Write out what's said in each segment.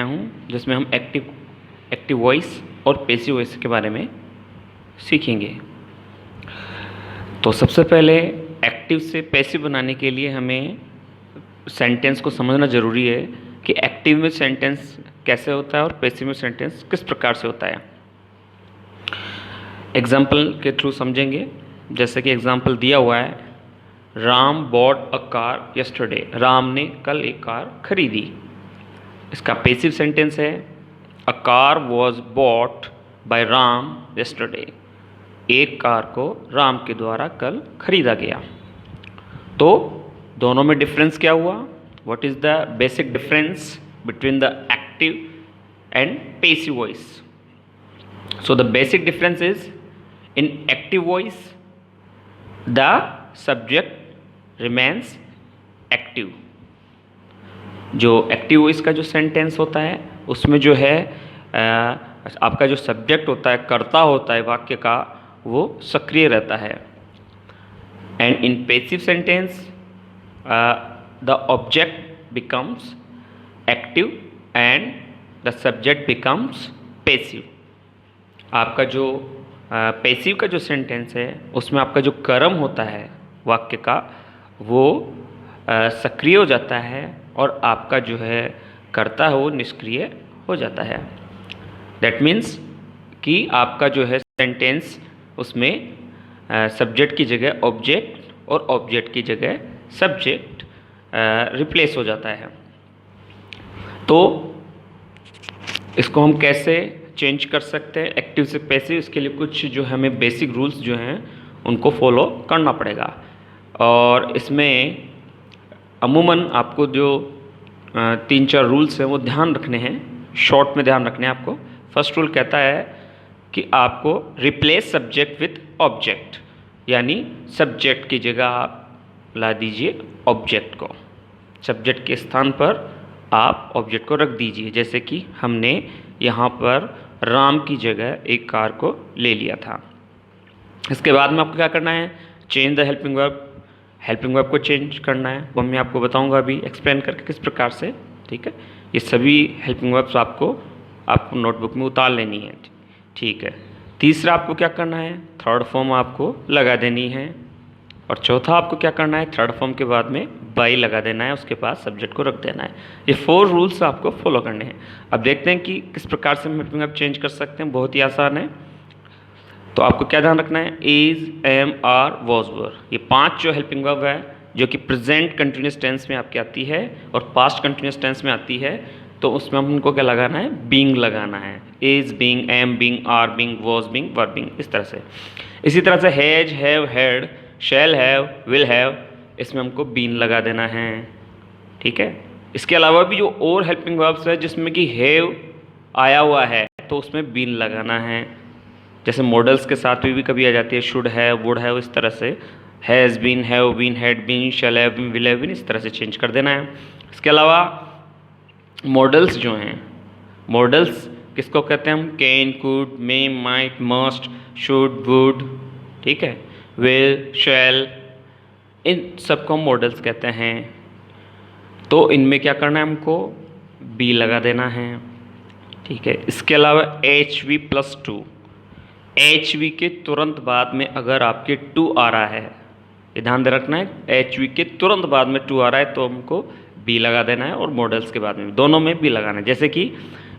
आया हूँ, जिसमें हम एक्टिव वॉइस और पैसिव वॉइस के बारे में सीखेंगे। तो सबसे पहले एक्टिव से पैसिव बनाने के लिए हमें सेंटेंस को समझना ज़रूरी है कि एक्टिव में सेंटेंस कैसे होता है और पैसिव में सेंटेंस किस प्रकार से होता है। एग्जाम्पल के थ्रू समझेंगे। जैसे कि एग्जाम्पल दिया हुआ है, Ram bot a car yesterday. Ram ने कल एक कार खरीदी। इसका पैसिव सेंटेंस है, a car was bought by Ram yesterday. एक कार को राम के द्वारा कल खरीदा गया। तो दोनों में डिफरेंस क्या हुआ? What is the basic difference between the active and passive voice? So the basic difference is, in active voice the subject remains active। जो एक्टिव वॉइस का जो सेंटेंस होता है उसमें जो है आपका जो सब्जेक्ट होता है, कर्ता होता है वाक्य का, वो सक्रिय रहता है। And in passive sentence the object becomes active and the subject becomes passive. आपका जो पैसिव का जो सेंटेंस है उसमें आपका जो कर्म होता है वाक्य का, वो सक्रिय हो जाता है और आपका जो है कर्ता है वो निष्क्रिय हो जाता है। दैट मीन्स कि आपका जो है सेंटेंस उसमें सब्जेक्ट की जगह ऑब्जेक्ट और ऑब्जेक्ट की जगह सब्जेक्ट रिप्लेस हो जाता है। तो इसको हम कैसे चेंज कर सकते हैं एक्टिव से पैसिव? इसके लिए कुछ जो हमें बेसिक रूल्स जो हैं उनको फॉलो करना पड़ेगा। और इसमें अमूमन आपको जो 3-4 रूल्स हैं वो ध्यान रखने हैं, शॉर्ट में ध्यान रखने हैं आपको। फर्स्ट रूल कहता है कि आपको रिप्लेस सब्जेक्ट विथ ऑब्जेक्ट, यानी सब्जेक्ट की जगह आप ला दीजिए ऑब्जेक्ट को। सब्जेक्ट के स्थान पर आप ऑब्जेक्ट को रख दीजिए। जैसे कि हमने यहाँ पर राम की जगह एक कार को ले लिया था। इसके बाद में आपको क्या करना है? Change the helping verb. Helping verb को चेंज करना है, वो मैं आपको बताऊंगा अभी एक्सप्लेन करके किस प्रकार से। ठीक है, ये सभी हेल्पिंग वर्ब्स आपको नोटबुक में उतार लेनी है। ठीक है, तीसरा आपको क्या करना है? थर्ड फॉर्म आपको लगा देनी है। और चौथा आपको क्या करना है? थर्ड फॉर्म के बाद में बाई लगा देना है, उसके बाद सब्जेक्ट को रख देना है। ये 4 रूल्स आपको फॉलो करने हैं। अब देखते हैं कि किस प्रकार से हम हेल्पिंग वर्ब चेंज कर सकते हैं। बहुत ही आसान है। तो आपको क्या ध्यान रखना है? इज, एम, आर, वॉज, वर, ये 5 जो हेल्पिंग वर्ब है जो कि प्रेजेंट कंटिन्यूस टेंस में आपकी आती है और पास्ट कंटिन्यूस टेंस में आती है, तो उसमें हम उनको क्या लगाना है? बीइंग लगाना है। Is being, am being, are being, was being, were being, इस तरह से। इसी तरह से has, have, had, shall have, will have, इसमें हमको बीन लगा देना है। ठीक है, इसके अलावा भी जो और हेल्पिंग वर्ब्स है जिसमें कि हैव आया हुआ है तो उसमें बीन लगाना है। जैसे मॉडल्स के साथ भी कभी आ जाती है शुड है, वुड है, इस तरह से has been, have been, had been, shall have been, will have been, इस तरह से चेंज कर देना है। इसके अलावा मॉडल्स जो हैं, मॉडल्स किसको कहते हैं हम? Can, could, may, might, must, should, would, ठीक है, विल, शैल, इन सबको हम मॉडल्स कहते हैं। तो इनमें क्या करना है? हमको बी लगा देना है। ठीक है, इसके अलावा HV + 2, HV के तुरंत बाद में अगर आपके 2 आ रहा है, ये ध्यान दे रखना है, HV के तुरंत बाद में 2 आ रहा है तो हमको बी लगा देना है, और मॉडल्स के बाद में दोनों में बी लगाना है। जैसे कि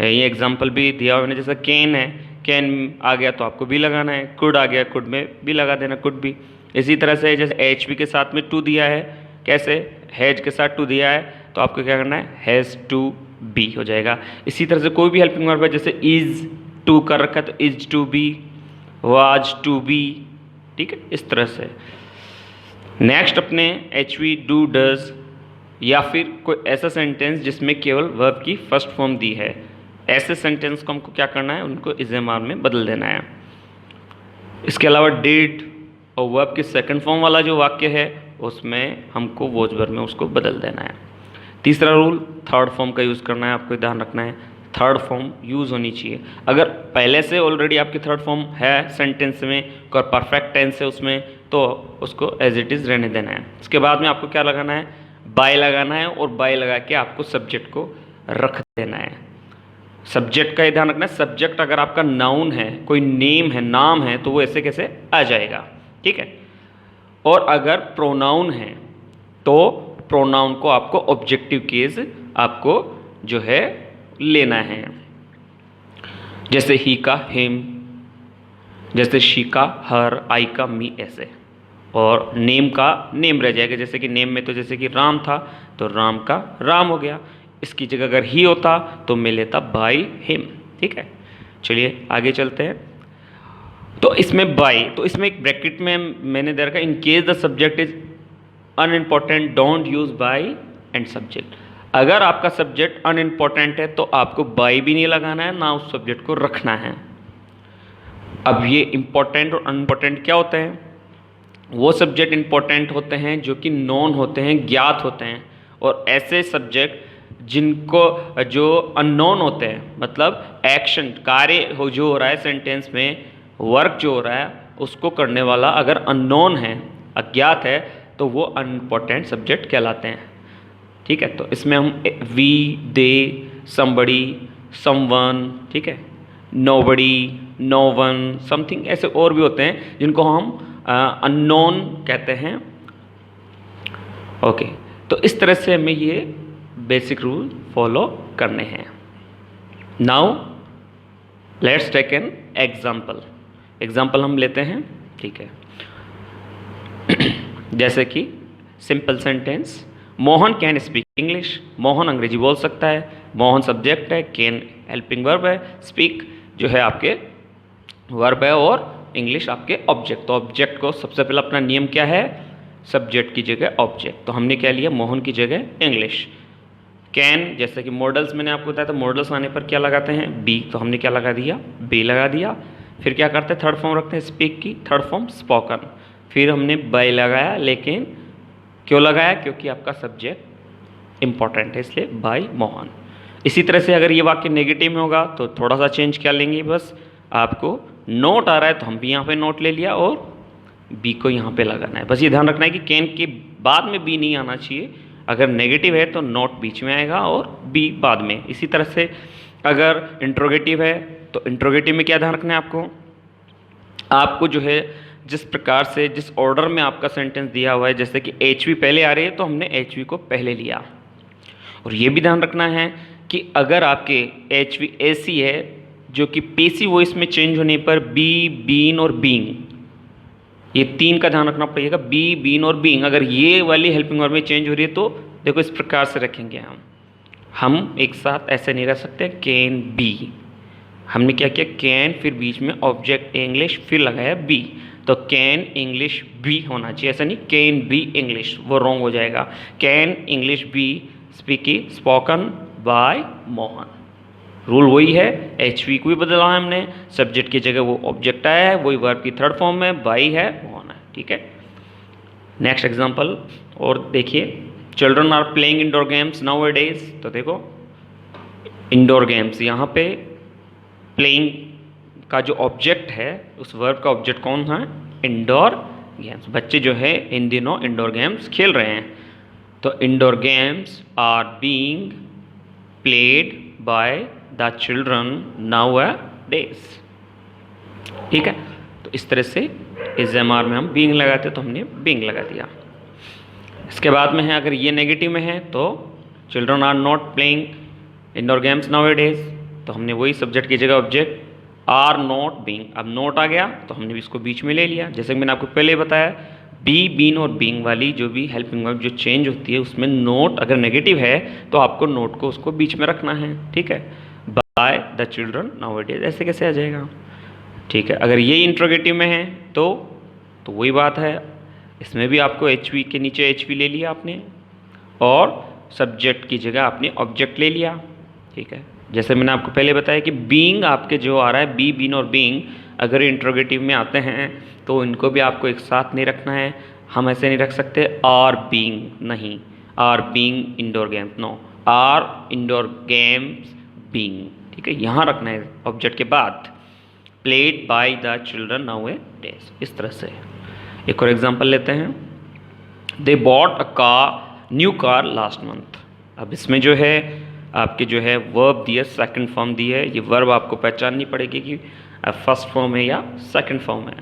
ये एग्जांपल भी दिया हुआ है, जैसे कैन है, कैन आ गया तो आपको बी लगाना है, कुड आ गया, कुड में बी लगा देना, कुड बी। इसी तरह से जैसे HV के साथ में 2 दिया है, कैसे? हैज के साथ 2 दिया है तो आपको क्या करना है? हैज़ टू बी हो जाएगा। इसी तरह से कोई भी हेल्पिंग वर्ब है, जैसे इज़ 2 कर रखा है तो is to be, was to be, ठीक है, इस तरह से। नेक्स्ट अपने HV, डू, डज, या फिर कोई ऐसा सेंटेंस जिसमें केवल वर्ब की फर्स्ट फॉर्म दी है, ऐसे सेंटेंस को हमको क्या करना है? उनको इज़-एम-आर में बदल देना है। इसके अलावा डिड और वर्ब की सेकंड फॉर्म वाला जो वाक्य है उसमें हमको वॉज वर्ब में उसको बदल देना है। तीसरा रूल, थर्ड फॉर्म का यूज़ करना है, आपको ध्यान रखना है थर्ड फॉर्म यूज़ होनी चाहिए। अगर पहले से ऑलरेडी आपकी थर्ड फॉर्म है सेंटेंस में और परफेक्ट टेंस है उसमें, तो उसको एज इट इज़ रहने देना है। इसके बाद में आपको क्या लगाना है? बाय लगाना है, और बाय लगा के आपको सब्जेक्ट को रख देना है। सब्जेक्ट का ये ध्यान रखना है, सब्जेक्ट अगर आपका नाउन है, कोई नेम है, नाम है, तो वो ऐसे कैसे आ जाएगा, ठीक है। और अगर प्रोनाउन है तो प्रोनाउन को आपको ऑब्जेक्टिव केस आपको जो है लेना है, जैसे ही का हिम, जैसे शी का हर, आई का मी, ऐसे। और नेम का नेम रह जाएगा, जैसे कि नेम में तो जैसे कि राम था तो राम का राम हो गया, इसकी जगह अगर ही होता तो मैं लेता बाई हिम, ठीक है। चलिए आगे चलते हैं। तो इसमें बाई, तो इसमें एक ब्रैकेट में मैंने दे रखा, in case the subject is unimportant don't use by and subject. अगर आपका सब्जेक्ट अनइम्पॉर्टेंट है तो आपको बाई भी नहीं लगाना है, ना उस सब्जेक्ट को रखना है। अब ये इंपॉर्टेंट और अनइम्पॉर्टेंट क्या होते हैं? वो सब्जेक्ट इंपॉर्टेंट होते हैं जो कि नॉन होते हैं, ज्ञात होते हैं, और ऐसे सब्जेक्ट जिनको जो अननोन होते हैं, मतलब एक्शन कार्य हो जो हो रहा है सेंटेंस में, वर्क जो हो रहा है उसको करने वाला अगर अननोन है, अज्ञात है, तो वो अनइम्पॉर्टेंट सब्जेक्ट कहलाते हैं, ठीक है। तो इसमें हम वी, दे, समबडी, समवन, ठीक है, नोबडी, नो वन, समथिंग, ऐसे और भी होते हैं जिनको हम अननोन कहते हैं। ओके, तो इस तरह से हमें ये बेसिक रूल फॉलो करने हैं। Now let's take an example हम लेते हैं, ठीक है। जैसे कि simple sentence, Mohan can speak English, Mohan अंग्रेजी बोल सकता है, मोहन सब्जेक्ट है, कैन हेल्पिंग वर्ब है, स्पीक जो है आपके वर्ब है, और इंग्लिश आपके ऑब्जेक्ट। तो ऑब्जेक्ट को सबसे पहले अपना नियम क्या है, सब्जेक्ट की जगह ऑब्जेक्ट, तो हमने क्या लिया, मोहन की जगह इंग्लिश। कैन, जैसे कि मॉडल्स मैंने आपको बताया था, मॉडल्स आने पर क्या लगाते हैं, बी, तो हमने क्या लगा दिया, बी लगा दिया। फिर क्या करते हैं, थर्ड फॉर्म रखते हैं स्पीक की, थर्ड फॉर्म स्पोकन, फिर हमने बाय लगाया, लेकिन क्यों लगाया, क्योंकि आपका सब्जेक्ट इंपॉर्टेंट है, इसलिए बाय मोहन। इसी तरह से अगर ये वाक्य नेगेटिव में होगा तो थोड़ा सा चेंज क्या लेंगे, बस आपको नोट आ रहा है तो हम भी यहाँ पे नोट ले लिया, और बी को यहाँ पे लगाना है। बस ये ध्यान रखना है कि कैन के बाद में बी नहीं आना चाहिए, अगर नेगेटिव है तो नोट बीच में आएगा और बी बाद में। इसी तरह से अगर इंट्रोगेटिव है तो इंट्रोगेटिव में क्या ध्यान रखना है आपको जो है जिस प्रकार से, जिस ऑर्डर में आपका सेंटेंस दिया हुआ है, जैसे कि एच वी पहले आ रही है तो हमने एच वी को पहले लिया। और ये भी ध्यान रखना है कि अगर आपके एच वी ऐसी है जो कि पेसिव वॉइस में चेंज होने पर बी, बीन और बीइंग, ये तीन का ध्यान रखना पड़ेगा। बी, बीन और बीइंग अगर ये वाली हेल्पिंग वर्ब में चेंज हो रही है तो देखो इस प्रकार से रखेंगे हम एक साथ ऐसे नहीं रख सकते। कैन बी, हमने क्या किया, कैन फिर बीच में ऑब्जेक्ट इंग्लिश फिर लगाया बी, तो कैन इंग्लिश बी होना चाहिए, ऐसा नहीं कैन बी इंग्लिश, वो रॉन्ग हो जाएगा। Can English be speaking spoken by Mohan, rule वही है। एच वी को भी बदला है हमने, सब्जेक्ट की जगह वो ऑब्जेक्ट आया है, वही वर्ब की थर्ड फॉर्म में बाई है, मोहन है, ठीक है। नेक्स्ट एग्जांपल और देखिए, children are playing indoor games nowadays, तो देखो इंडोर गेम्स, यहाँ पे प्लेइंग का जो ऑब्जेक्ट है, उस वर्ब का ऑब्जेक्ट कौन है, इंडोर गेम्स। बच्चे जो है इन दिनों इंडोर गेम्स खेल रहे हैं, तो indoor games are being played by the children nowadays, ठीक है। तो इस तरह से इस एम आर में हम बीइंग लगाते तो हमने बीइंग लगा दिया। इसके बाद में है, अगर ये नेगेटिव में है तो children are not playing indoor games nowadays, तो हमने वही सब्जेक्ट की जगह ऑब्जेक्ट आर नॉट बीइंग, अब नोट आ गया तो हमने भी इसको बीच में ले लिया। जैसे कि मैंने आपको पहले बताया, बी, बीन और बीइंग वाली जो भी हेल्पिंग वर्ब जो चेंज होती है उसमें नोट अगर नेगेटिव है तो आपको नोट को उसको बीच में रखना है, ठीक है। Bye the children now a days ऐसे कैसे आ जाएगा, ठीक है। अगर ये इंट्रोगेटिव में है तो वही बात है, इसमें भी आपको एच वी के नीचे एच वी ले लिया आपने, और सब्जेक्ट की जगह आपने ऑब्जेक्ट ले लिया, ठीक है। जैसे मैंने आपको पहले बताया कि बीइंग आपके जो आ रहा है, बी, बीन और बीइंग अगर इंट्रोगेटिव में आते हैं तो इनको भी आपको एक साथ नहीं रखना है। हम ऐसे नहीं रख सकते आर बीइंग, नहीं, are being indoor games, no, are indoor games being, ठीक है। यहाँ रखना है ऑब्जेक्ट के बाद, played by the children nowadays, इस तरह से। एक और एग्जांपल लेते हैं, they bought a car, new car last month. अब इसमें जो है आपके जो है वर्ब दी है, सेकंड फॉर्म दी है, ये वर्ब आपको पहचाननी पड़ेगी कि फर्स्ट फॉर्म है या सेकंड फॉर्म है।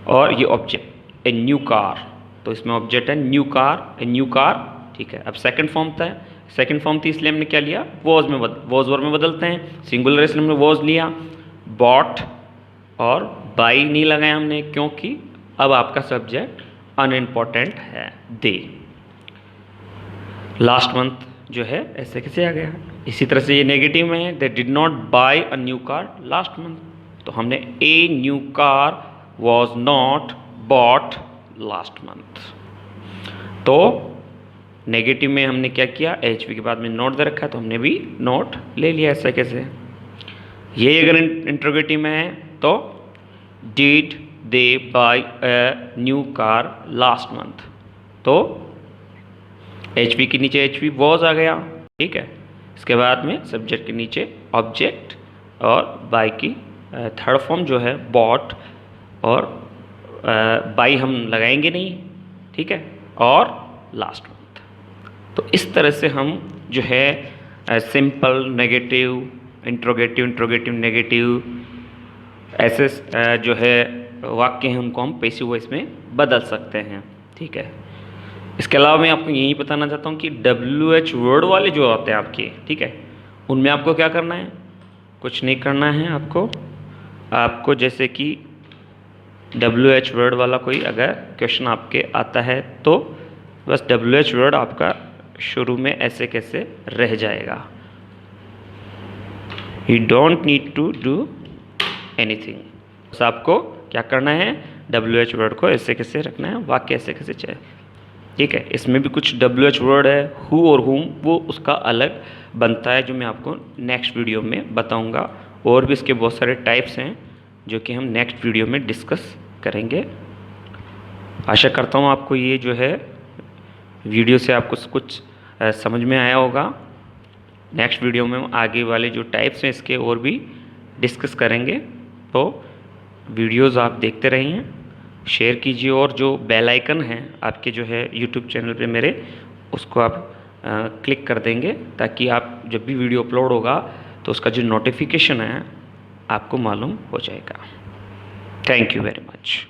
और ये ऑब्जेक्ट ए न्यू कार, तो इसमें ऑब्जेक्ट है न्यू कार, ए न्यू कार, ठीक है। अब सेकंड फॉर्म था, सेकंड फॉर्म थी इसलिए हमने क्या लिया, वॉज वर्ब में बदलते हैं, सिंगुलर इसलिए हमने वॉज लिया। बॉट और बाई नहीं लगाया हमने, क्योंकि अब आपका सब्जेक्ट अनइम्पॉर्टेंट है, दे। लास्ट मंथ जो है ऐसे कैसे आ गया। इसी तरह से ये नेगेटिव में है, they did not buy a new car last month, तो हमने a new car was not bought last month. तो नेगेटिव में हमने क्या किया, एच पी के बाद में नोट दे रखा है तो हमने भी नोट ले लिया ऐसे कैसे। ये अगर इंट्रोगेटिव में है तो did they buy a new car last month, तो एच पी के नीचे एच पी वॉज आ गया, ठीक है। इसके बाद में सब्जेक्ट के नीचे ऑब्जेक्ट और बाय की थर्ड फॉर्म जो है बॉट, और बाय हम लगाएंगे नहीं, ठीक है, और लास्ट मंथ। तो इस तरह से हम जो है simple negative interrogative, interrogative negative, ऐसे जो है वाक्य हैं उनको हम पैसिव वॉइस में बदल सकते हैं, ठीक है। इसके अलावा मैं आपको यही बताना चाहता हूँ कि WH वर्ड वाले जो होते हैं आपके, ठीक है, उनमें आपको क्या करना है, कुछ नहीं करना है आपको जैसे कि WH वर्ड वाला कोई अगर क्वेश्चन आपके आता है तो बस WH वर्ड आपका शुरू में ऐसे कैसे रह जाएगा। You don't need to do anything, बस आपको क्या करना है, WH वर्ड को ऐसे कैसे रखना है, वाक्य ऐसे कैसे चाहिए, ठीक है। इसमें भी कुछ WH वर्ड है, हु और हुम, वो उसका अलग बनता है जो मैं आपको नेक्स्ट वीडियो में बताऊंगा। और भी इसके बहुत सारे टाइप्स हैं जो कि हम नेक्स्ट वीडियो में डिस्कस करेंगे। आशा करता हूँ आपको ये जो है वीडियो से आपको कुछ समझ में आया होगा। नेक्स्ट वीडियो में हम आगे वाले जो टाइप्स हैं इसके और भी डिस्कस करेंगे, तो वीडियोज़ आप देखते रहिए, शेयर कीजिए, और जो बेल आइकन है आपके जो है यूट्यूब चैनल पे मेरे, उसको आप क्लिक कर देंगे ताकि आप जब भी वीडियो अपलोड होगा तो उसका जो नोटिफिकेशन है आपको मालूम हो जाएगा। Thank you very much.